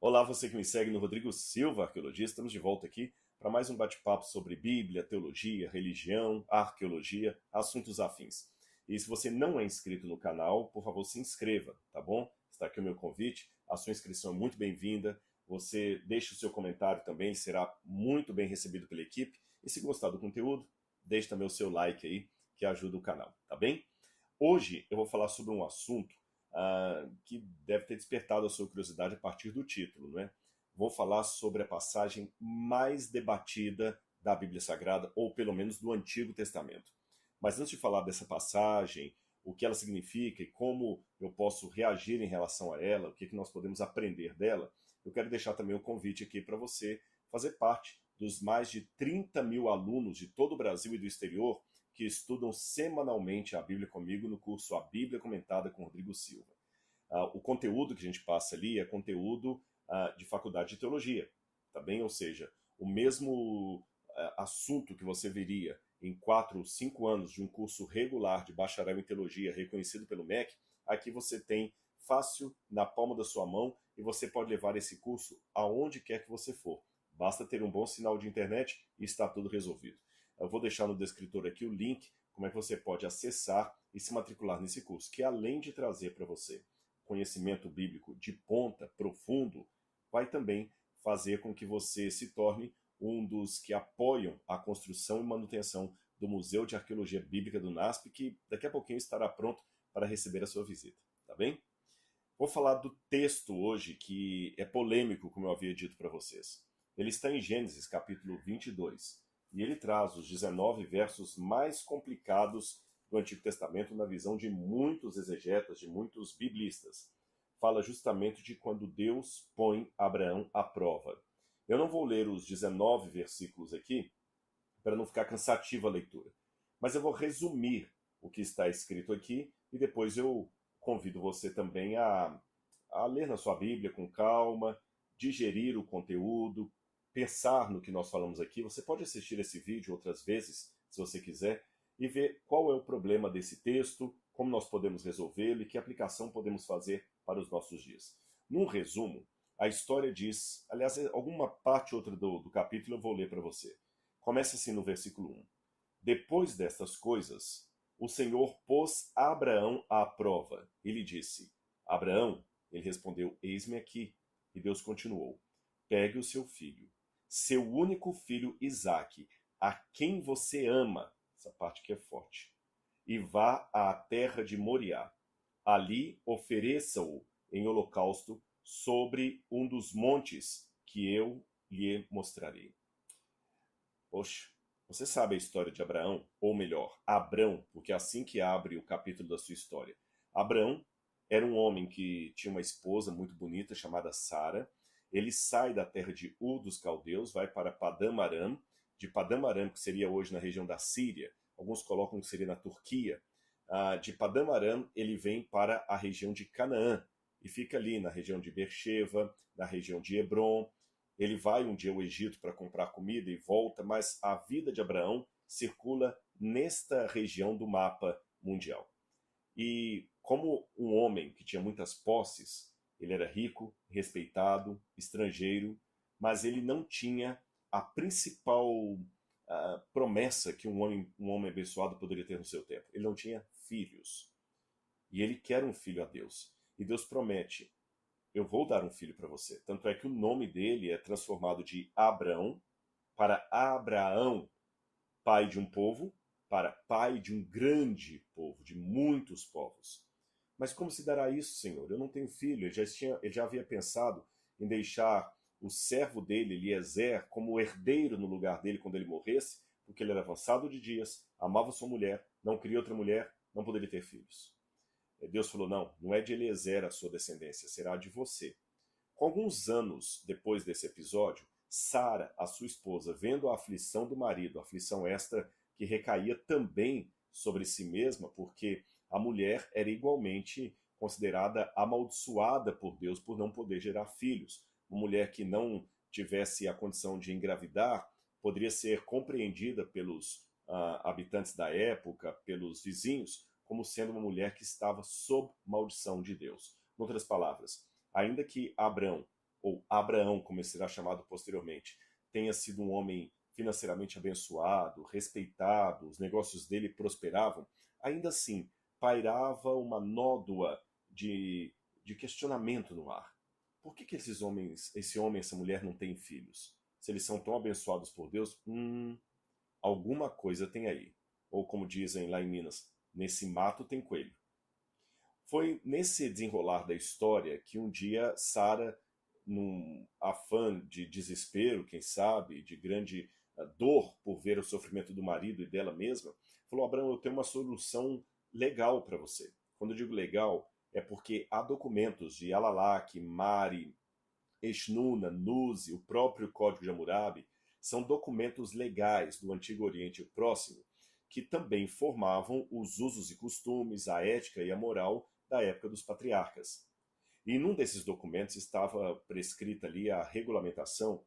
Olá, você que me segue no Rodrigo Silva, arqueologista. Estamos de volta aqui para mais um bate-papo sobre Bíblia, teologia, religião, arqueologia, assuntos afins. E se você não é inscrito no canal, por favor, se inscreva, tá bom? Está aqui o meu convite. A sua inscrição é muito bem-vinda. Você deixa o seu comentário também, será muito bem recebido pela equipe. E se gostar do conteúdo, deixe também o seu like aí, que ajuda o canal, tá bem? Hoje eu vou falar sobre um assunto que deve ter despertado a sua curiosidade a partir do título, não é? Vou falar sobre a passagem mais debatida da Bíblia Sagrada, ou pelo menos do Antigo Testamento. Mas antes de falar dessa passagem, o que ela significa e como eu posso reagir em relação a ela, o que nós podemos aprender dela, eu quero deixar também o convite aqui para você fazer parte dos mais de 30 mil alunos de todo o Brasil e do exterior que estudam semanalmente a Bíblia comigo no curso A Bíblia Comentada com Rodrigo Silva. O conteúdo que a gente passa ali é conteúdo de faculdade de teologia, tá bem? Ou seja, o mesmo assunto que você veria em 4 ou 5 anos de um curso regular de bacharel em teologia reconhecido pelo MEC, aqui você tem fácil na palma da sua mão e você pode levar esse curso aonde quer que você for. Basta ter um bom sinal de internet e está tudo resolvido. Eu vou deixar no descritor aqui o link, como é que você pode acessar e se matricular nesse curso, que além de trazer para você conhecimento bíblico de ponta, profundo, vai também fazer com que você se torne um dos que apoiam a construção e manutenção do Museu de Arqueologia Bíblica do NASP, que daqui a pouquinho estará pronto para receber a sua visita, tá bem? Vou falar do texto hoje, que é polêmico, como eu havia dito para vocês. Ele está em Gênesis, capítulo 22, e ele traz os 19 versos mais complicados do Antigo Testamento na visão de muitos exegetas, de muitos biblistas. Fala justamente de quando Deus põe Abraão à prova. Eu não vou ler os 19 versículos aqui, para não ficar cansativa a leitura, mas eu vou resumir o que está escrito aqui e depois eu convido você também a ler na sua Bíblia com calma, digerir o conteúdo, pensar no que nós falamos aqui. Você pode assistir esse vídeo outras vezes, se você quiser, e ver qual é o problema desse texto, como nós podemos resolvê-lo e que aplicação podemos fazer para os nossos dias. Num resumo, a história diz, aliás, alguma parte ou outra do capítulo eu vou ler para você. Começa assim no versículo 1. Depois destas coisas, o Senhor pôs Abraão à prova. Ele disse: Abraão, ele respondeu: Eis-me aqui. E Deus continuou: Pegue o seu filho, seu único filho Isaque, a quem você ama, essa parte que é forte, e vá à terra de Moriá. Ali ofereça-o em holocausto sobre um dos montes que eu lhe mostrarei. Poxa, você sabe a história de Abraão? Ou melhor, Abrão, porque é assim que abre o capítulo da sua história. Abraão era um homem que tinha uma esposa muito bonita chamada Sara. Ele sai da terra de Ur dos Caldeus, vai para Padã Aram, de Padã Aram, que seria hoje na região da Síria, alguns colocam que seria na Turquia. De Padã Aram ele vem para a região de Canaã e fica ali na região de Beersheba, na região de Hebron. Ele vai um dia ao Egito para comprar comida e volta, mas a vida de Abraão circula nesta região do mapa mundial. E como um homem que tinha muitas posses, ele era rico, respeitado, estrangeiro, mas ele não tinha a principal promessa que um homem abençoado poderia ter no seu tempo. Ele não tinha filhos. E ele quer um filho a Deus. E Deus promete: eu vou dar um filho para você. Tanto é que o nome dele é transformado de Abraão para Abraão, pai de um povo, para pai de um grande povo, de muitos povos. Mas como se dará isso, Senhor? Eu não tenho filho. Ele já havia pensado em deixar o servo dele, Eliezer, como herdeiro no lugar dele quando ele morresse, porque ele era avançado de dias, amava sua mulher, não queria outra mulher, não poderia ter filhos. Deus falou: não, não é de Eliezer a sua descendência, será de você. Com alguns anos depois desse episódio, Sara, a sua esposa, vendo a aflição do marido, a aflição esta que recaía também sobre si mesma, porque a mulher era igualmente considerada amaldiçoada por Deus por não poder gerar filhos. Uma mulher que não tivesse a condição de engravidar poderia ser compreendida pelos habitantes da época, pelos vizinhos, como sendo uma mulher que estava sob maldição de Deus. Em outras palavras, ainda que Abrão ou Abraão, como ele será chamado posteriormente, tenha sido um homem financeiramente abençoado, respeitado, os negócios dele prosperavam, ainda assim pairava uma nódoa de questionamento no ar. Por que esses homens, esse homem, essa mulher não têm filhos? Se eles são tão abençoados por Deus, alguma coisa tem aí. Ou como dizem lá em Minas, nesse mato tem coelho. Foi nesse desenrolar da história que um dia Sara, num afã de desespero, quem sabe, de grande dor por ver o sofrimento do marido e dela mesma, falou: Abraão, eu tenho uma solução legal para você. Quando eu digo legal, é porque há documentos de Alalak, Mari, Eshnuna, Nuzi, o próprio Código de Hammurabi, são documentos legais do Antigo Oriente Próximo que também formavam os usos e costumes, a ética e a moral da época dos patriarcas. E num desses documentos estava prescrita ali a regulamentação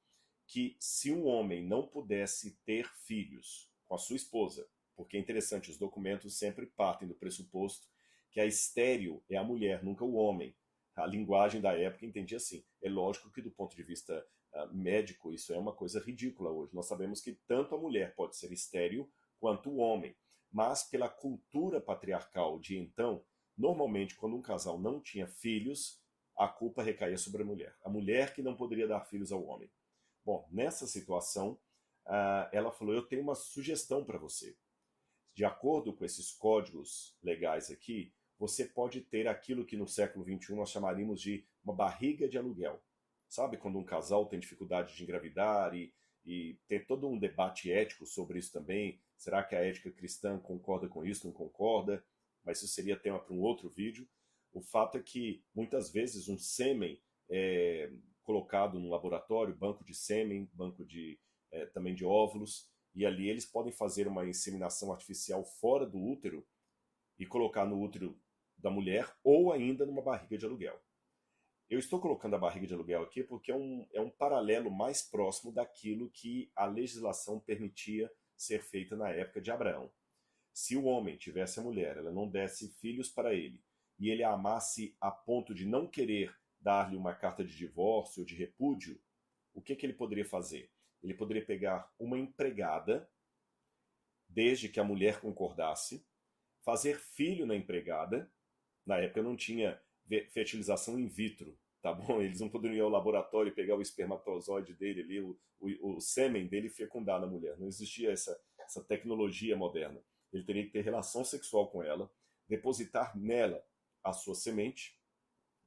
que se um homem não pudesse ter filhos com a sua esposa, porque é interessante, os documentos sempre partem do pressuposto que a estéril é a mulher, nunca o homem. A linguagem da época entendia assim. É lógico que do ponto de vista médico isso é uma coisa ridícula hoje. Nós sabemos que tanto a mulher pode ser estéril quanto o homem. Mas pela cultura patriarcal de então, normalmente quando um casal não tinha filhos, a culpa recaía sobre a mulher. A mulher que não poderia dar filhos ao homem. Bom, nessa situação, ela falou: eu tenho uma sugestão para você. De acordo com esses códigos legais aqui, você pode ter aquilo que no século XXI nós chamaríamos de uma barriga de aluguel. Sabe quando um casal tem dificuldade de engravidar e tem todo um debate ético sobre isso também? Será que a ética cristã concorda com isso, não concorda? Mas isso seria tema para um outro vídeo. O fato é que muitas vezes um sêmen é colocado no laboratório, banco de sêmen, banco também de óvulos, e ali eles podem fazer uma inseminação artificial fora do útero e colocar no útero da mulher ou ainda numa barriga de aluguel. Eu estou colocando a barriga de aluguel aqui porque é um paralelo mais próximo daquilo que a legislação permitia ser feita na época de Abraão. Se o homem tivesse a mulher, ela não desse filhos para ele, e ele a amasse a ponto de não querer dar-lhe uma carta de divórcio ou de repúdio, o que ele poderia fazer? Ele poderia pegar uma empregada, desde que a mulher concordasse, fazer filho na empregada. Na época não tinha fertilização in vitro, tá bom? Eles não poderiam ir ao laboratório e pegar o espermatozoide dele ali, o sêmen dele e fecundar na mulher. Não existia essa tecnologia moderna. Ele teria que ter relação sexual com ela, depositar nela a sua semente,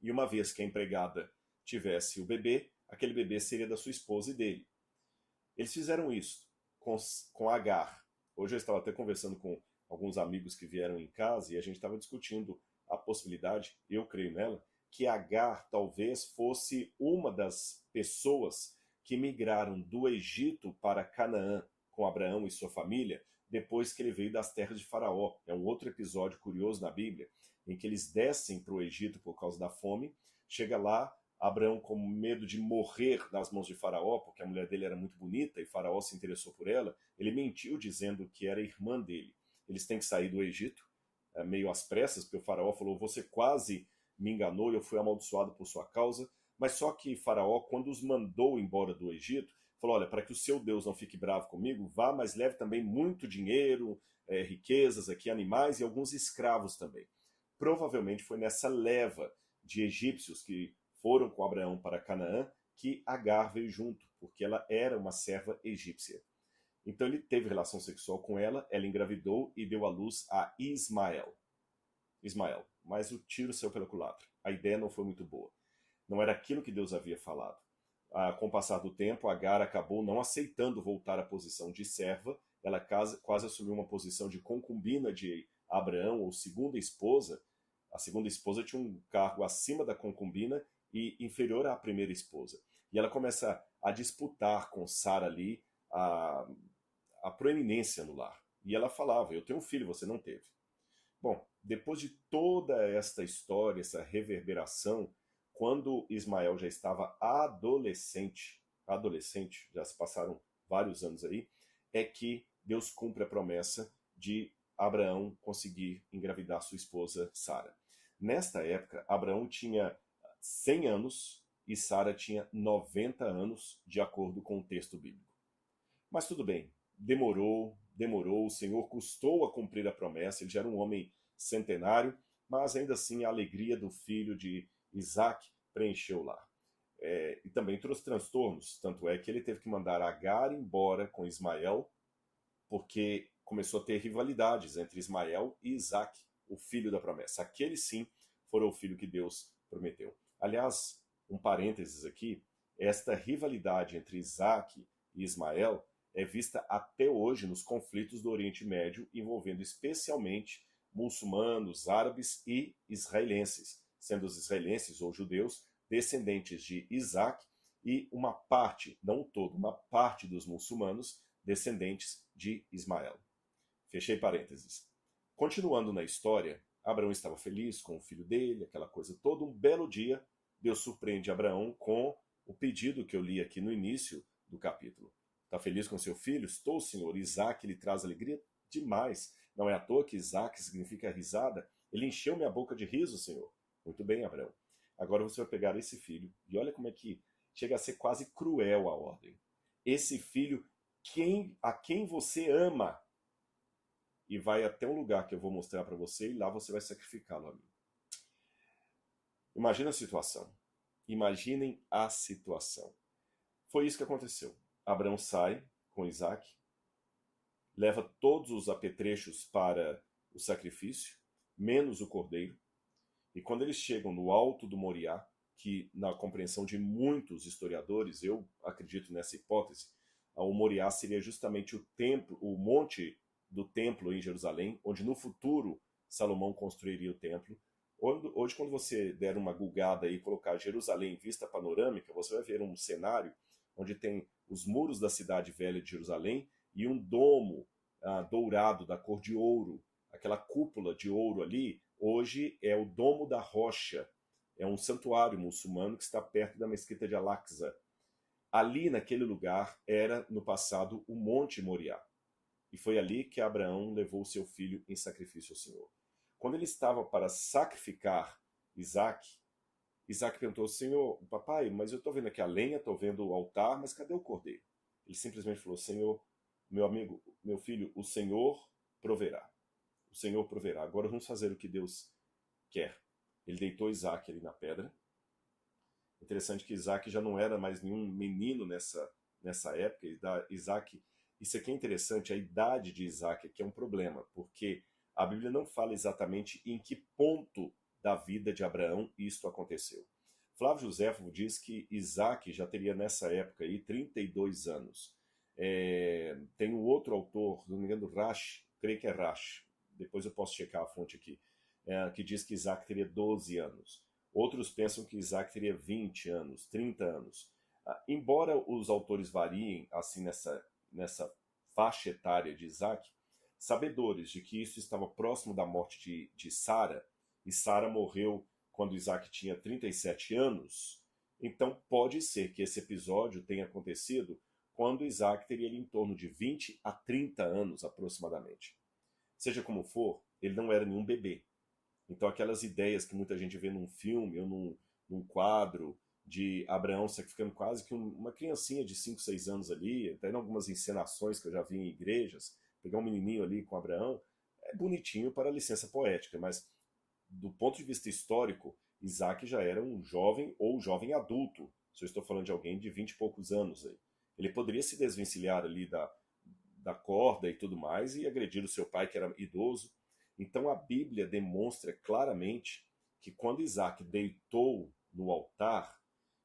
e uma vez que a empregada tivesse o bebê, aquele bebê seria da sua esposa e dele. Eles fizeram isso com Agar. Hoje eu estava até conversando com alguns amigos que vieram em casa e a gente estava discutindo a possibilidade, eu creio nela, que Agar talvez fosse uma das pessoas que migraram do Egito para Canaã com Abraão e sua família depois que ele veio das terras de Faraó. É um outro episódio curioso na Bíblia, em que eles descem para o Egito por causa da fome. Chega lá, Abraão, com medo de morrer nas mãos de Faraó, porque a mulher dele era muito bonita e Faraó se interessou por ela, ele mentiu dizendo que era irmã dele. Eles têm que sair do Egito, meio às pressas, porque o Faraó falou: você quase me enganou e eu fui amaldiçoado por sua causa. Mas só que Faraó, quando os mandou embora do Egito, falou: olha, para que o seu Deus não fique bravo comigo, vá, mas leve também muito dinheiro, riquezas aqui, animais e alguns escravos também. Provavelmente foi nessa leva de egípcios que foram com Abraão para Canaã que Agar veio junto, porque ela era uma serva egípcia. Então ele teve relação sexual com ela, ela engravidou e deu à luz a Ismael. Mas o tiro saiu pela culatra. A ideia não foi muito boa. Não era aquilo que Deus havia falado. Com o passar do tempo, Agar acabou não aceitando voltar à posição de serva. Ela quase assumiu uma posição de concubina de Abraão, ou segunda esposa. A segunda esposa tinha um cargo acima da concubina e inferior à primeira esposa. E ela começa a disputar com Sara ali a proeminência no lar. E ela falava: eu tenho um filho, você não teve. Bom, depois de toda esta história, essa reverberação, quando Ismael já estava adolescente, já se passaram vários anos aí, é que Deus cumpre a promessa de Abraão conseguir engravidar sua esposa Sara. Nesta época, Abraão tinha 100 anos e Sara tinha 90 anos, de acordo com o texto bíblico. Mas tudo bem, demorou, o Senhor custou a cumprir a promessa, ele já era um homem centenário, mas ainda assim a alegria do filho de Isaac preencheu lá. E também trouxe transtornos, tanto é que ele teve que mandar Agar embora com Ismael, porque começou a ter rivalidades entre Ismael e Isaac, o filho da promessa. Aquele sim foi o filho que Deus prometeu. Aliás, um parênteses aqui, esta rivalidade entre Isaac e Ismael é vista até hoje nos conflitos do Oriente Médio, envolvendo especialmente muçulmanos, árabes e israelenses, sendo os israelenses ou judeus descendentes de Isaac e uma parte, não todo, uma parte dos muçulmanos descendentes de Ismael. Fechei parênteses. Continuando na história, Abraão estava feliz com o filho dele, aquela coisa toda. Um belo dia, Deus surpreende Abraão com o pedido que eu li aqui no início do capítulo. Está feliz com seu filho? Estou, Senhor. Isaac lhe traz alegria demais. Não é à toa que Isaac significa risada. Ele encheu minha boca de riso, Senhor. Muito bem, Abraão. Agora você vai pegar esse filho, e olha como é que chega a ser quase cruel a ordem. Esse filho a quem você ama, e vai até um lugar que eu vou mostrar para você, e lá você vai sacrificá-lo a mim. Imagina a situação. Imaginem a situação. Foi isso que aconteceu. Abraão sai com Isaac, leva todos os apetrechos para o sacrifício, menos o cordeiro, e quando eles chegam no alto do Moriá, que na compreensão de muitos historiadores, eu acredito nessa hipótese, o Moriá seria justamente o templo, o monte do templo em Jerusalém, onde no futuro Salomão construiria o templo. Hoje, quando você der uma googada e colocar Jerusalém em vista panorâmica, você vai ver um cenário onde tem os muros da cidade velha de Jerusalém e um domo dourado da cor de ouro, aquela cúpula de ouro ali. Hoje é o Domo da Rocha, é um santuário muçulmano que está perto da mesquita de Al-Aqsa. Ali, naquele lugar, era no passado o Monte Moriá. E foi ali que Abraão levou seu filho em sacrifício ao Senhor. Quando ele estava para sacrificar Isaac, Isaac perguntou: Senhor, papai, mas eu estou vendo aqui a lenha, estou vendo o altar, mas cadê o cordeiro? Ele simplesmente falou: Senhor, meu amigo, meu filho, o Senhor proverá. O Senhor proverá. Agora vamos fazer o que Deus quer. Ele deitou Isaac ali na pedra. Interessante que Isaac já não era mais nenhum menino nessa época. Isaac, isso aqui é interessante, a idade de Isaac aqui é um problema, porque a Bíblia não fala exatamente em que ponto da vida de Abraão isto aconteceu. Flávio Joséfo diz que Isaac já teria nessa época aí 32 anos. Tem um outro autor, não me engano, Rash, creio que é Rash, depois eu posso checar a fonte aqui, que diz que Isaac teria 12 anos. Outros pensam que Isaac teria 20 anos, 30 anos. Embora os autores variem assim nessa faixa etária de Isaac, sabedores de que isso estava próximo da morte de Sara, e Sara morreu quando Isaac tinha 37 anos, então pode ser que esse episódio tenha acontecido quando Isaac teria ali em torno de 20 a 30 anos aproximadamente. Seja como for, ele não era nenhum bebê. Então aquelas ideias que muita gente vê num filme ou num quadro de Abraão sacrificando quase que uma criancinha de 5, 6 anos ali, até em algumas encenações que eu já vi em igrejas, pegar um menininho ali com Abraão, é bonitinho para a licença poética, mas do ponto de vista histórico, Isaac já era um jovem ou jovem adulto, se eu estou falando de alguém de 20 e poucos anos aí. Ele poderia se desvencilhar ali da corda e tudo mais e agredir o seu pai, que era idoso. Então a Bíblia demonstra claramente que quando Isaac deitou no altar,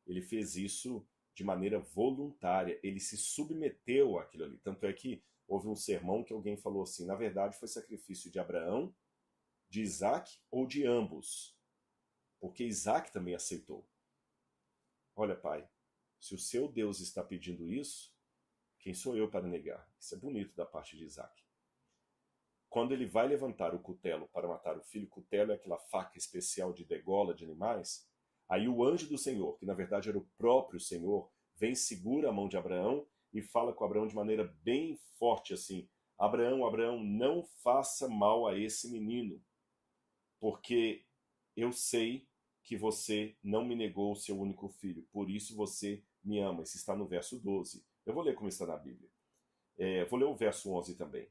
ele fez isso de maneira voluntária, ele se submeteu àquilo ali. Tanto é que houve um sermão que alguém falou assim: na verdade foi sacrifício de Abraão, de Isaac ou de ambos, porque Isaac também aceitou. Olha, pai, se o seu Deus está pedindo isso, quem sou eu para negar? Isso é bonito da parte de Isaac. Quando ele vai levantar o cutelo para matar o filho, cutelo é aquela faca especial de degola de animais, aí o anjo do Senhor, que na verdade era o próprio Senhor, vem, segura a mão de Abraão e fala com Abraão de maneira bem forte assim: Abraão, Abraão, não faça mal a esse menino, porque eu sei que você não me negou o seu único filho, por isso você me ama. Isso está no verso 12. Eu vou ler como está na Bíblia. Vou ler o verso 11 também.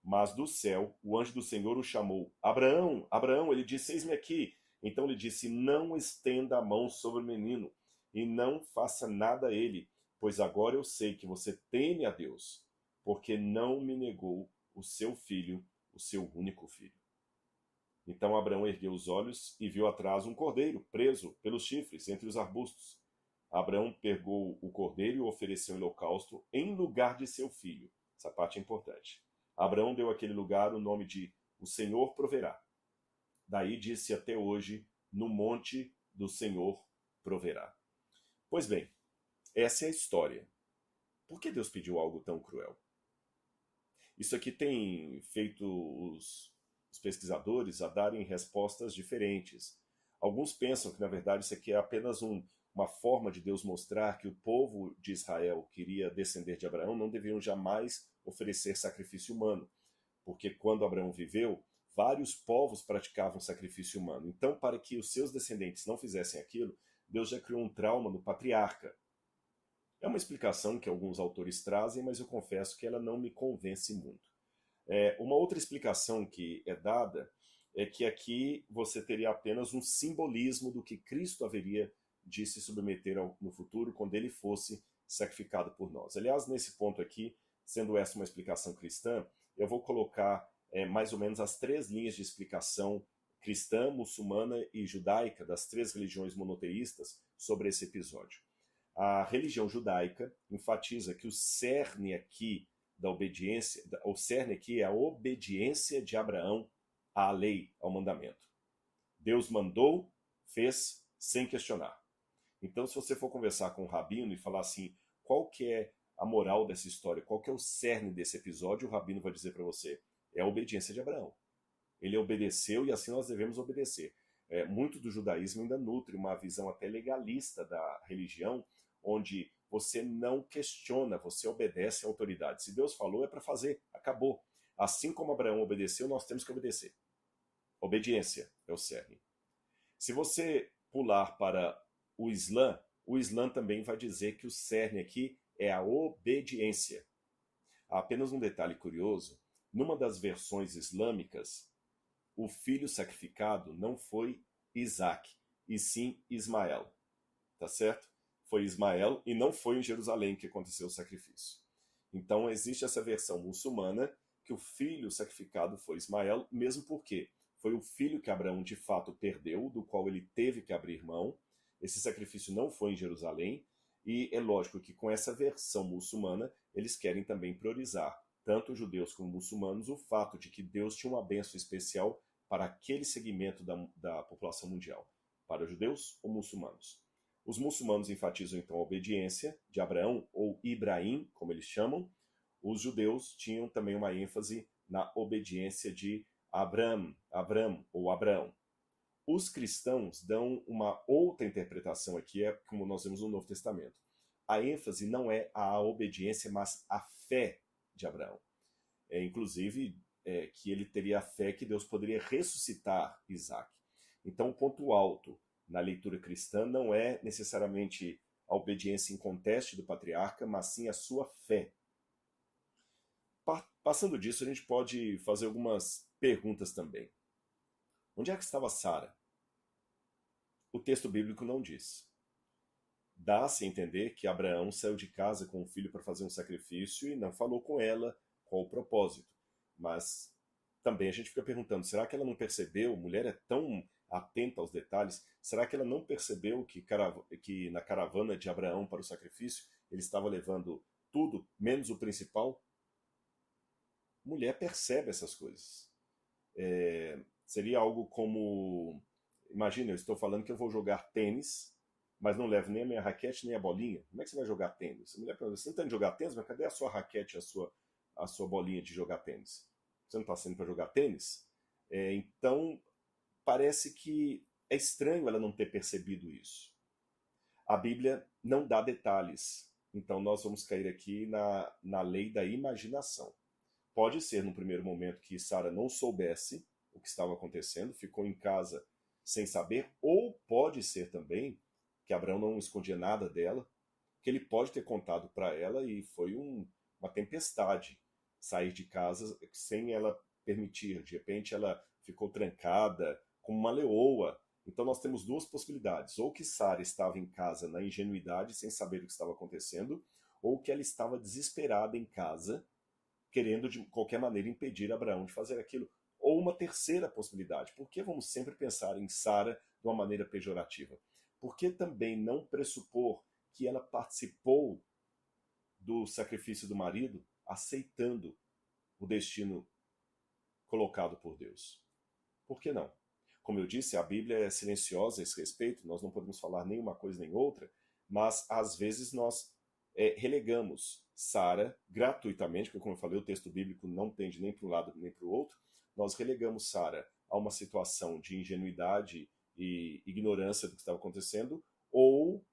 Mas do céu, o anjo do Senhor o chamou. Abraão, Abraão, ele disse, eis-me aqui. Então ele disse, não estenda a mão sobre o menino, e não faça nada a ele, pois agora eu sei que você teme a Deus, porque não me negou o seu filho, o seu único filho. Então Abraão ergueu os olhos e viu atrás um cordeiro, preso pelos chifres, entre os arbustos. Abraão pegou o cordeiro e o ofereceu em holocausto em lugar de seu filho. Essa parte é importante. Abraão deu àquele lugar o nome de O Senhor Proverá. Daí disse até hoje, no monte do Senhor proverá. Pois bem, essa é a história. Por que Deus pediu algo tão cruel? Isso aqui tem feito os pesquisadores a darem respostas diferentes. Alguns pensam que, na verdade, isso aqui é apenas uma forma de Deus mostrar que o povo de Israel que iria descender de Abraão não deveriam jamais oferecer sacrifício humano, porque quando Abraão viveu, vários povos praticavam sacrifício humano. Então, para que os seus descendentes não fizessem aquilo, Deus já criou um trauma no patriarca. É uma explicação que alguns autores trazem, mas eu confesso que ela não me convence muito. Uma outra explicação que é dada é que aqui você teria apenas um simbolismo do que Cristo haveria de se submeter no futuro quando ele fosse sacrificado por nós. Aliás, nesse ponto aqui, sendo essa uma explicação cristã, eu vou colocar mais ou menos as 3 linhas de explicação cristã, muçulmana e judaica das 3 religiões monoteístas sobre esse episódio. A religião judaica enfatiza que o cerne aqui da obediência, o cerne aqui é a obediência de Abraão à lei, ao mandamento. Deus mandou, fez sem questionar. Então, se você for conversar com um rabino e falar assim, qual que é a moral dessa história, qual que é o cerne desse episódio, o rabino vai dizer para você, é a obediência de Abraão. Ele obedeceu e assim nós devemos obedecer. Muito do judaísmo ainda nutre uma visão até legalista da religião, onde você não questiona, você obedece à autoridade. Se Deus falou, é para fazer, acabou. Assim como Abraão obedeceu, nós temos que obedecer. Obediência é o cerne. Se você pular para o Islã também vai dizer que o cerne aqui é a obediência. Há apenas um detalhe curioso, numa das versões islâmicas, o filho sacrificado não foi Isaac, e sim Ismael. Tá certo? Foi Ismael e não foi em Jerusalém que aconteceu o sacrifício. Então existe essa versão muçulmana que o filho sacrificado foi Ismael, mesmo porque foi o filho que Abraão de fato perdeu, do qual ele teve que abrir mão. Esse sacrifício não foi em Jerusalém, e é lógico que com essa versão muçulmana eles querem também priorizar, tanto judeus como muçulmanos, o fato de que Deus tinha uma bênção especial para aquele segmento da população mundial, para judeus ou muçulmanos. Os muçulmanos enfatizam então a obediência de Abraão, ou Ibrahim, como eles chamam. Os judeus tinham também uma ênfase na obediência de Abram ou Abraão. Os cristãos dão uma outra interpretação aqui, como nós vemos no Novo Testamento. A ênfase não é a obediência, mas a fé de Abraão. Inclusive, que ele teria a fé que Deus poderia ressuscitar Isaac. Então, o ponto alto na leitura cristã não é necessariamente a obediência inconteste do patriarca, mas sim a sua fé. Passando disso, a gente pode fazer algumas perguntas também. Onde é que estava Sara? O texto bíblico não diz. Dá-se a entender que Abraão saiu de casa com o filho para fazer um sacrifício e não falou com ela qual o propósito. Mas também a gente fica perguntando, será que ela não percebeu? Mulher é tão atenta aos detalhes, será que ela não percebeu que na caravana de Abraão para o sacrifício ele estava levando tudo, menos o principal? Mulher percebe essas coisas. Seria algo como, imagina, eu estou falando que eu vou jogar tênis, mas não levo nem a minha raquete nem a bolinha. Como é que você vai jogar tênis? A mulher pergunta, você não está indo jogar tênis, mas cadê a sua raquete, a sua bolinha de jogar tênis? Você não está saindo para jogar tênis? Então, parece que é estranho ela não ter percebido isso. A Bíblia não dá detalhes, então nós vamos cair aqui na lei da imaginação. Pode ser, no primeiro momento, que Sara não soubesse o que estava acontecendo, ficou em casa sem saber, ou pode ser também que Abraão não escondia nada dela, que ele pode ter contado para ela e foi uma tempestade sair de casa sem ela permitir. De repente ela ficou trancada como uma leoa. Então nós temos duas possibilidades: ou que Sara estava em casa na ingenuidade, sem saber o que estava acontecendo, ou que ela estava desesperada em casa, querendo de qualquer maneira impedir Abraão de fazer aquilo. Ou uma terceira possibilidade: por que vamos sempre pensar em Sara de uma maneira pejorativa? Por que também não pressupor que ela participou do sacrifício do marido, aceitando o destino colocado por Deus? Por que não? Como eu disse, a Bíblia é silenciosa a esse respeito, nós não podemos falar nem uma coisa nem outra, mas às vezes nós relegamos Sara gratuitamente, porque como eu falei, o texto bíblico não tende nem para um lado nem para o outro, nós relegamos Sara a uma situação de ingenuidade e ignorância do que estava acontecendo, ou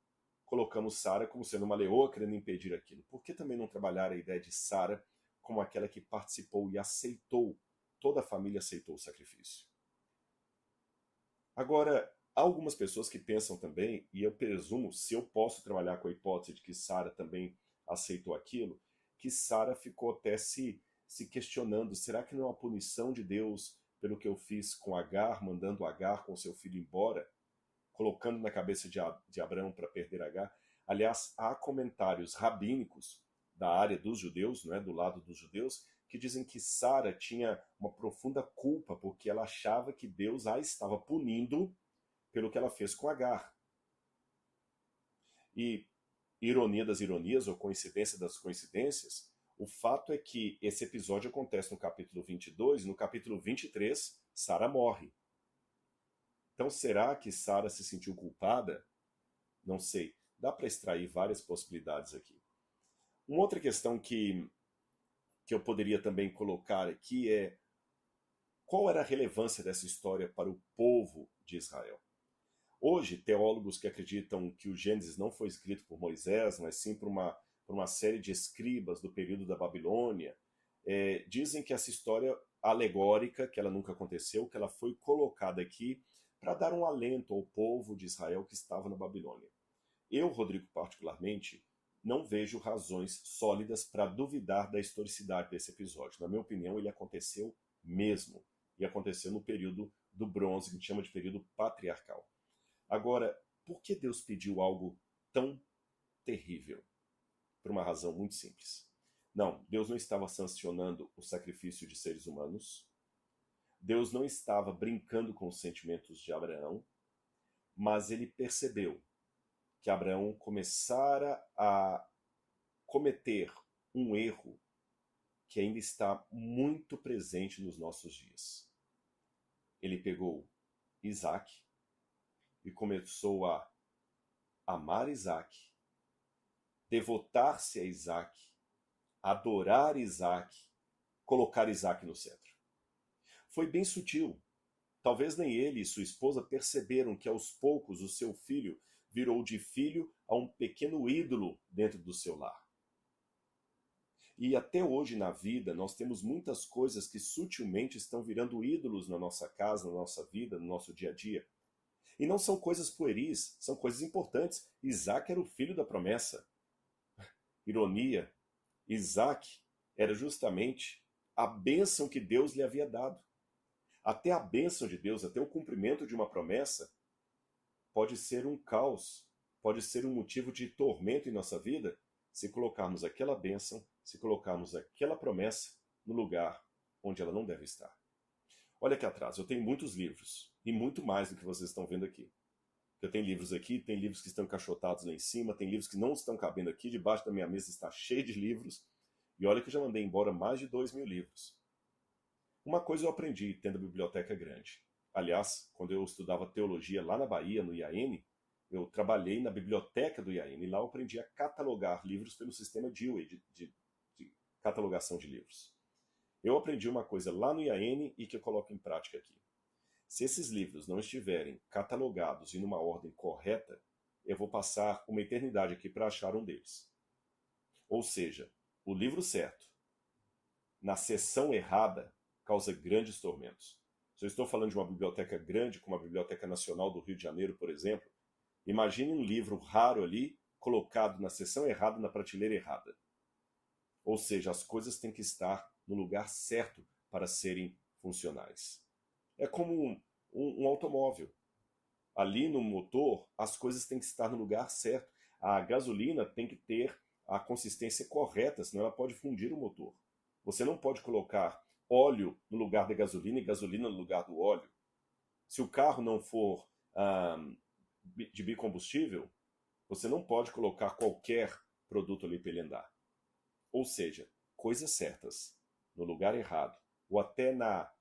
colocamos Sara como sendo uma leoa querendo impedir aquilo. Por que também não trabalhar a ideia de Sara como aquela que participou e aceitou, toda a família aceitou o sacrifício? Agora, há algumas pessoas que pensam também, e eu presumo, se eu posso trabalhar com a hipótese de que Sara também aceitou aquilo, que Sara ficou até se questionando: será que não é uma punição de Deus pelo que eu fiz com Agar, mandando Agar com seu filho embora, colocando na cabeça de Abraão para perder Agar? Aliás, há comentários rabínicos da área dos judeus, não é, do lado dos judeus, que dizem que Sara tinha uma profunda culpa porque ela achava que Deus a estava punindo pelo que ela fez com Agar. E, ironia das ironias, ou coincidência das coincidências, o fato é que esse episódio acontece no capítulo 22, e no capítulo 23, Sara morre. Então, será que Sara se sentiu culpada? Não sei. Dá para extrair várias possibilidades aqui. Uma outra questão que eu poderia também colocar aqui é: qual era a relevância dessa história para o povo de Israel? Hoje, teólogos que acreditam que o Gênesis não foi escrito por Moisés, mas sim por uma série de escribas do período da Babilônia, dizem que essa história alegórica, que ela nunca aconteceu, que ela foi colocada aqui para dar um alento ao povo de Israel que estava na Babilônia. Eu, Rodrigo, particularmente, não vejo razões sólidas para duvidar da historicidade desse episódio. Na minha opinião, ele aconteceu mesmo. E aconteceu no período do bronze, que a gente chama de período patriarcal. Agora, por que Deus pediu algo tão terrível? Por uma razão muito simples. Não, Deus não estava sancionando o sacrifício de seres humanos. Deus não estava brincando com os sentimentos de Abraão, mas ele percebeu que Abraão começara a cometer um erro que ainda está muito presente nos nossos dias. Ele pegou Isaac e começou a amar Isaac, devotar-se a Isaac, adorar Isaac, colocar Isaac no centro. Foi bem sutil. Talvez nem ele e sua esposa perceberam que aos poucos o seu filho virou de filho a um pequeno ídolo dentro do seu lar. E até hoje na vida nós temos muitas coisas que sutilmente estão virando ídolos na nossa casa, na nossa vida, no nosso dia a dia. E não são coisas pueris, são coisas importantes. Isaac era o filho da promessa. Ironia, Isaac era justamente a bênção que Deus lhe havia dado. Até a bênção de Deus, até o cumprimento de uma promessa, pode ser um caos, pode ser um motivo de tormento em nossa vida, se colocarmos aquela bênção, se colocarmos aquela promessa no lugar onde ela não deve estar. Olha aqui atrás, eu tenho muitos livros, e muito mais do que vocês estão vendo aqui. Eu tenho livros aqui, tem livros que estão encaixotados lá em cima, tem livros que não estão cabendo aqui, debaixo da minha mesa está cheio de livros, e olha que eu já mandei embora mais de 2.000 livros. Uma coisa eu aprendi tendo a biblioteca grande. Aliás, quando eu estudava teologia lá na Bahia, no IAN, eu trabalhei na biblioteca do IAN, e lá eu aprendi a catalogar livros pelo sistema Dewey, de catalogação de livros. Eu aprendi uma coisa lá no IAN e que eu coloco em prática aqui. Se esses livros não estiverem catalogados e numa ordem correta, eu vou passar uma eternidade aqui para achar um deles. Ou seja, o livro certo, na seção errada, causa grandes tormentos. Se eu estou falando de uma biblioteca grande, como a Biblioteca Nacional do Rio de Janeiro, por exemplo, imagine um livro raro ali, colocado na seção errada, na prateleira errada. Ou seja, as coisas têm que estar no lugar certo para serem funcionais. É como um automóvel. Ali no motor, as coisas têm que estar no lugar certo. A gasolina tem que ter a consistência correta, senão ela pode fundir o motor. Você não pode colocar óleo no lugar da gasolina e gasolina no lugar do óleo. Se o carro não for de bicombustível, você não pode colocar qualquer produto ali para ele andar. Ou seja, coisas certas no lugar errado ou até na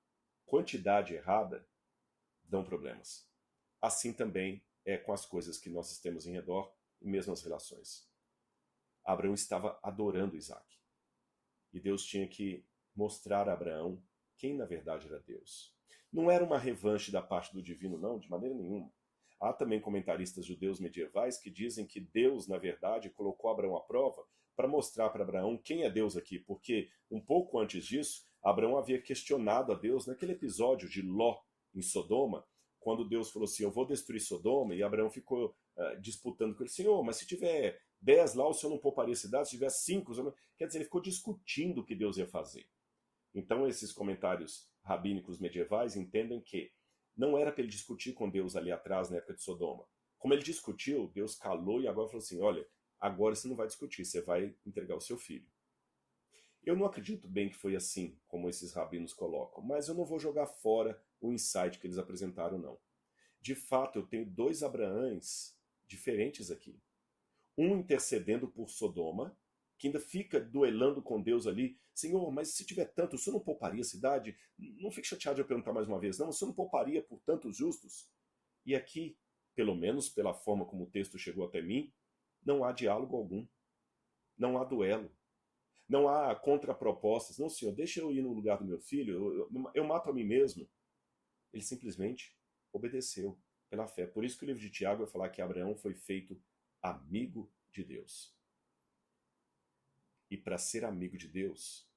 quantidade errada dão problemas. Assim também é com as coisas que nós temos em redor e mesmo as relações. Abraão estava adorando Isaac. E Deus tinha que mostrar a Abraão quem na verdade era Deus. Não era uma revanche da parte do divino, não, de maneira nenhuma. Há também comentaristas judeus medievais que dizem que Deus, na verdade, colocou Abraão à prova para mostrar para Abraão quem é Deus aqui, porque um pouco antes disso, Abraão havia questionado a Deus naquele episódio de Ló em Sodoma, quando Deus falou assim, eu vou destruir Sodoma, e Abraão ficou disputando com ele, Senhor, mas se tiver 10 lá, o Senhor não pouparia a cidade, se tiver 5, quer dizer, ele ficou discutindo o que Deus ia fazer. Então esses comentários rabínicos medievais entendem que não era para ele discutir com Deus ali atrás, na época de Sodoma. Como ele discutiu, Deus calou e agora falou assim, olha, agora você não vai discutir, você vai entregar o seu filho. Eu não acredito bem que foi assim, como esses rabinos colocam, mas eu não vou jogar fora o insight que eles apresentaram, não. De fato, eu tenho dois Abraães diferentes aqui. Um intercedendo por Sodoma, que ainda fica duelando com Deus ali. Senhor, mas se tiver tanto, o Senhor não pouparia a cidade? Não fique chateado de eu perguntar mais uma vez, não. O Senhor não pouparia por tantos justos? E aqui, pelo menos pela forma como o texto chegou até mim, não há diálogo algum. Não há duelo. Não há contrapropostas. Não, Senhor, deixa eu ir no lugar do meu filho. Eu mato a mim mesmo. Ele simplesmente obedeceu pela fé. Por isso que o livro de Tiago vai falar que Abraão foi feito amigo de Deus. E para ser amigo de Deus,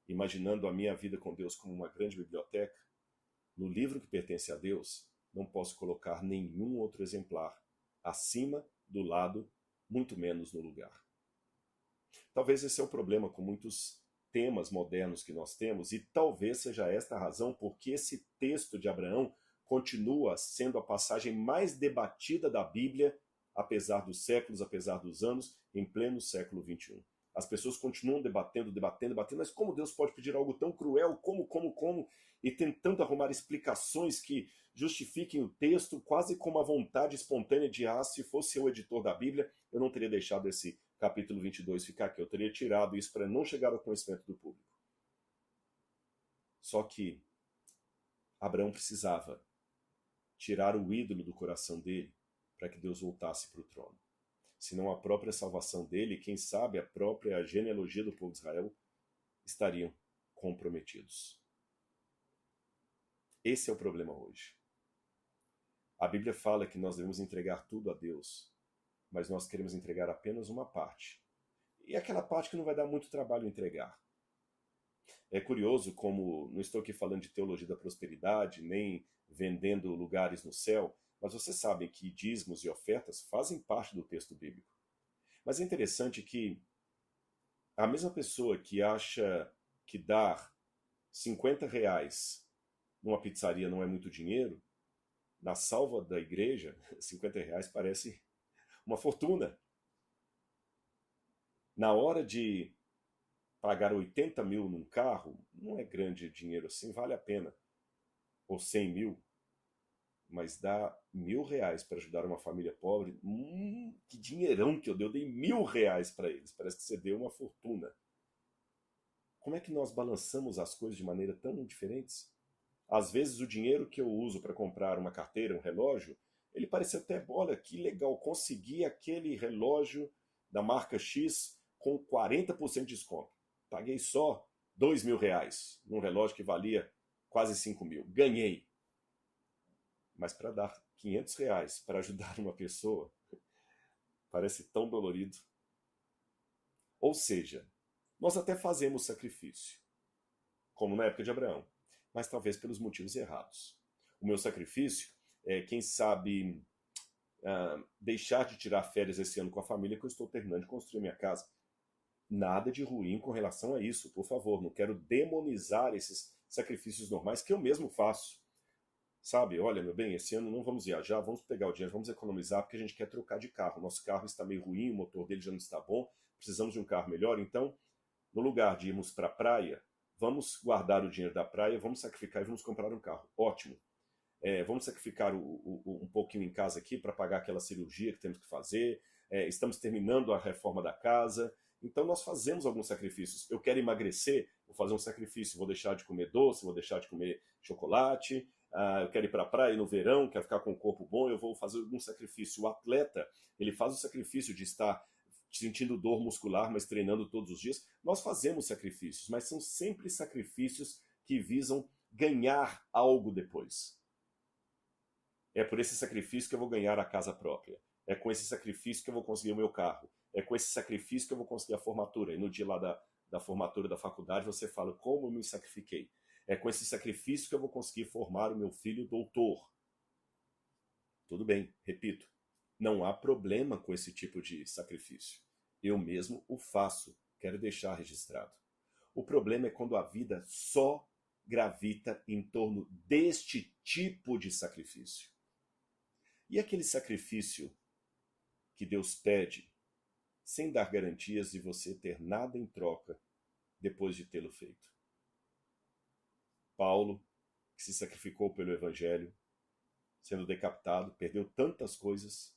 imaginando a minha vida com Deus como uma grande biblioteca, no livro que pertence a Deus, não posso colocar nenhum outro exemplar acima, do lado, muito menos no lugar. Talvez esse é o problema com muitos temas modernos que nós temos, e talvez seja esta a razão porque esse texto de Abraão continua sendo a passagem mais debatida da Bíblia, apesar dos séculos, apesar dos anos, em pleno século XXI. As pessoas continuam debatendo, mas como Deus pode pedir algo tão cruel? Como? E tentando arrumar explicações que justifiquem o texto, quase como a vontade espontânea de, se fosse eu o editor da Bíblia, eu não teria deixado esse capítulo 22 ficar aqui, eu teria tirado isso para não chegar ao conhecimento do público. Só que Abraão precisava tirar o ídolo do coração dele para que Deus voltasse para o trono. Senão a própria salvação dele, quem sabe a própria genealogia do povo de Israel, estariam comprometidos. Esse é o problema hoje. A Bíblia fala que nós devemos entregar tudo a Deus, mas nós queremos entregar apenas uma parte. E aquela parte que não vai dar muito trabalho entregar. É curioso como, não estou aqui falando de teologia da prosperidade, nem vendendo lugares no céu, mas vocês sabem que dízimos e ofertas fazem parte do texto bíblico. Mas é interessante que a mesma pessoa que acha que dar R$ 50 numa pizzaria não é muito dinheiro, na salva da igreja, R$ 50 parece uma fortuna. Na hora de pagar 80 mil num carro, não é grande dinheiro assim, vale a pena. Ou 100 mil. Mas dar R$ 1.000 para ajudar uma família pobre, que dinheirão que eu dei! Eu dei R$ 1.000 para eles. Parece que você deu uma fortuna. Como é que nós balançamos as coisas de maneira tão diferentes? Às vezes o dinheiro que eu uso para comprar uma carteira, um relógio, ele pareceu até, olha, que legal, consegui aquele relógio da marca X com 40% de desconto. Paguei só R$ 2.000 num relógio que valia quase 5 mil. Ganhei. Mas para dar R$ 500 para ajudar uma pessoa, parece tão dolorido. Ou seja, nós até fazemos sacrifício, como na época de Abraão. mas talvez pelos motivos errados. O meu sacrifício é, quem sabe, deixar de tirar férias esse ano com a família, que eu estou terminando de construir minha casa. Nada de ruim com relação a isso, por favor. Não quero demonizar esses sacrifícios normais que eu mesmo faço. Sabe, olha, meu bem, esse ano não vamos viajar, vamos pegar o dinheiro, vamos economizar, porque a gente quer trocar de carro. Nosso carro está meio ruim, o motor dele já não está bom, precisamos de um carro melhor. Então, no lugar de irmos para a praia, vamos guardar o dinheiro da praia, vamos sacrificar e vamos comprar um carro. Ótimo. Vamos sacrificar um pouquinho em casa aqui para pagar aquela cirurgia que temos que fazer. Estamos terminando a reforma da casa. Então, nós fazemos alguns sacrifícios. Eu quero emagrecer, vou fazer um sacrifício, vou deixar de comer doce, vou deixar de comer chocolate. Eu quero ir para a praia no verão, quero ficar com um corpo bom, eu vou fazer algum sacrifício. O atleta, ele faz o sacrifício de estar sentindo dor muscular, mas treinando todos os dias. Nós fazemos sacrifícios, mas são sempre sacrifícios que visam ganhar algo depois. É por esse sacrifício que eu vou ganhar a casa própria. É com esse sacrifício que eu vou conseguir o meu carro. É com esse sacrifício que eu vou conseguir a formatura. E no dia lá da formatura da faculdade você fala, como eu me sacrifiquei. É com esse sacrifício que eu vou conseguir formar o meu filho doutor. Tudo bem, repito, não há problema com esse tipo de sacrifício. Eu mesmo o faço, quero deixar registrado. O problema é quando a vida só gravita em torno deste tipo de sacrifício. E aquele sacrifício que Deus pede, sem dar garantias de você ter nada em troca depois de tê-lo feito. Paulo, que se sacrificou pelo Evangelho, sendo decapitado, perdeu tantas coisas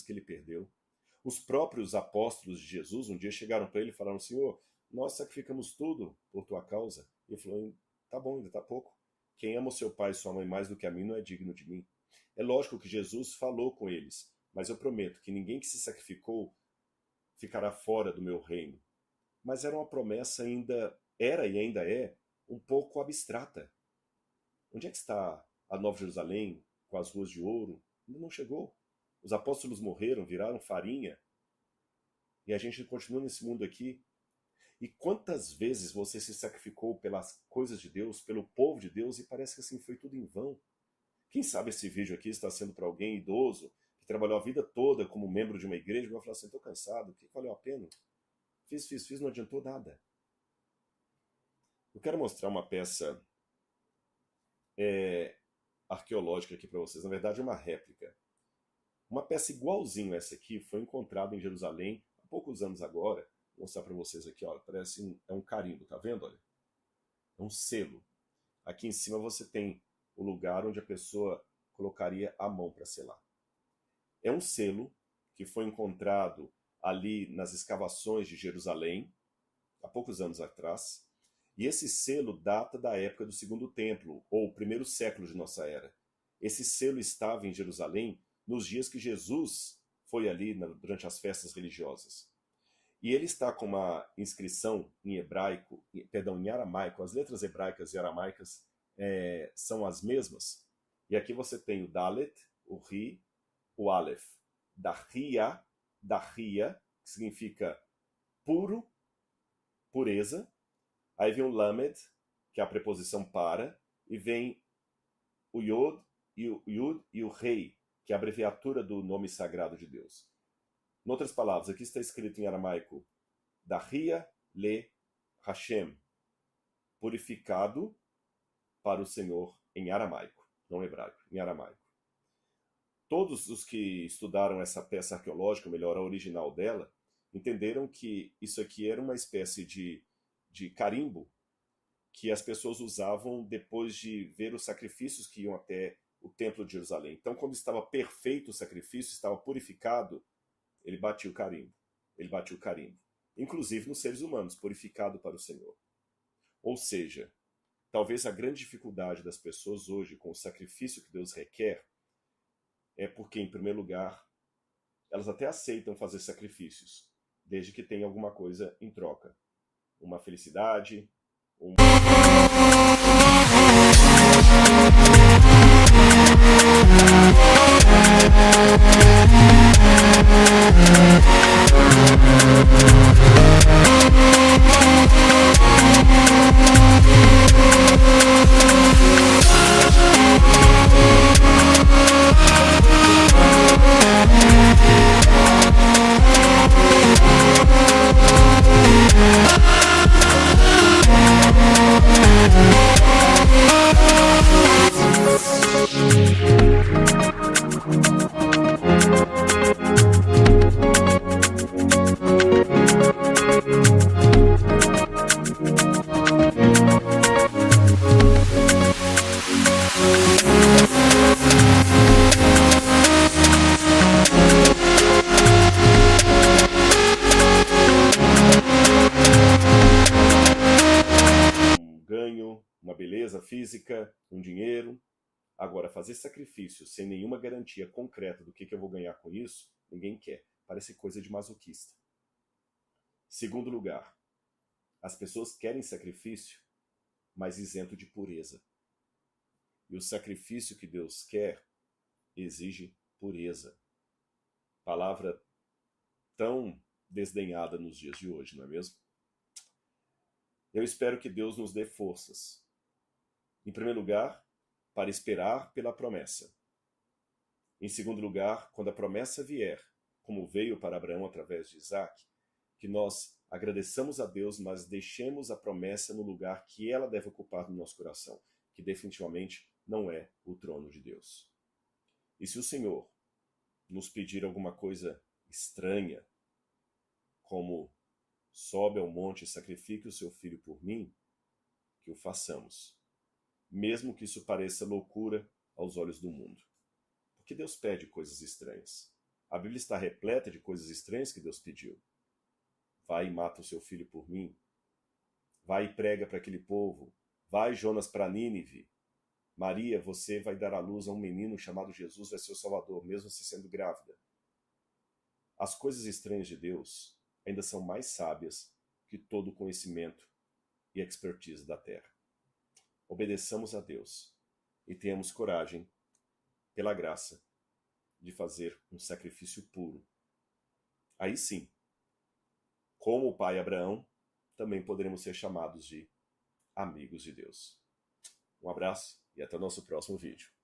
que ele perdeu. Os próprios apóstolos de Jesus um dia chegaram para ele e falaram, Senhor, nós sacrificamos tudo por tua causa. E ele falou, tá bom, ainda tá pouco. Quem ama o seu pai e sua mãe mais do que a mim não é digno de mim. É lógico que Jesus falou com eles, mas eu prometo que ninguém que se sacrificou ficará fora do meu reino. Mas era uma promessa era e ainda é, um pouco abstrata. Onde é que está a Nova Jerusalém, com as ruas de ouro? Ainda não chegou. Os apóstolos morreram, viraram farinha. E a gente continua nesse mundo aqui. E quantas vezes você se sacrificou pelas coisas de Deus, pelo povo de Deus, e parece que assim foi tudo em vão. Quem sabe esse vídeo aqui está sendo para alguém idoso, que trabalhou a vida toda como membro de uma igreja, e vai falar assim, estou cansado, o que valeu a pena? Fiz, não adiantou nada. Eu quero mostrar uma peça arqueológica aqui para vocês, na verdade é uma réplica. Uma peça igualzinho a essa aqui foi encontrada em Jerusalém há poucos anos agora. Vou mostrar para vocês aqui, olha, parece um carimbo, tá vendo? Olha, é um selo. Aqui em cima você tem o lugar onde a pessoa colocaria a mão para selar. É um selo que foi encontrado ali nas escavações de Jerusalém, há poucos anos atrás, e esse selo data da época do Segundo Templo, ou primeiro século de nossa era. Esse selo estava em Jerusalém nos dias que Jesus foi ali durante as festas religiosas. E ele está com uma inscrição em em aramaico, as letras hebraicas e aramaicas são as mesmas. E aqui você tem o Dalet, o Ri, o Aleph. Dahria, que significa puro, pureza. Aí vem o Lamed, que é a preposição para, e vem o Yod e o Rei, que é a abreviatura do nome sagrado de Deus. Em outras palavras, aqui está escrito em aramaico, Dahria le Hashem, purificado para o Senhor em aramaico, não hebraico, em aramaico. Todos os que estudaram essa peça arqueológica, melhor, a original dela, entenderam que isso aqui era uma espécie de carimbo que as pessoas usavam depois de ver os sacrifícios que iam até o Templo de Jerusalém. Então, quando estava perfeito o sacrifício, estava purificado, ele batia o carimbo. Inclusive nos seres humanos, purificado para o Senhor. Ou seja, talvez a grande dificuldade das pessoas hoje com o sacrifício que Deus requer é porque, em primeiro lugar, elas até aceitam fazer sacrifícios, desde que tenha alguma coisa em troca. Uma felicidade, beleza física, um dinheiro. Agora, fazer sacrifício sem nenhuma garantia concreta do que eu vou ganhar com isso, ninguém quer. Parece coisa de masoquista. Segundo lugar, as pessoas querem sacrifício, mas isento de pureza. E o sacrifício que Deus quer exige pureza. Palavra tão desdenhada nos dias de hoje, não é mesmo? Eu espero que Deus nos dê forças. Em primeiro lugar, para esperar pela promessa. Em segundo lugar, quando a promessa vier, como veio para Abraão através de Isaac, que nós agradeçamos a Deus, mas deixemos a promessa no lugar que ela deve ocupar no nosso coração, que definitivamente não é o trono de Deus. E se o Senhor nos pedir alguma coisa estranha, como sobe ao monte e sacrifique o seu filho por mim, que o façamos, mesmo que isso pareça loucura aos olhos do mundo. Porque Deus pede coisas estranhas. A Bíblia está repleta de coisas estranhas que Deus pediu. Vai e mata o seu filho por mim. Vai e prega para aquele povo. Vai, Jonas, para Nínive. Maria, você vai dar à luz a um menino chamado Jesus, vai ser o Salvador, mesmo se sendo grávida. As coisas estranhas de Deus ainda são mais sábias que todo o conhecimento e expertise da terra. Obedeçamos a Deus e tenhamos coragem, pela graça, de fazer um sacrifício puro. Aí sim, como o pai Abraão, também poderemos ser chamados de amigos de Deus. Um abraço e até o nosso próximo vídeo.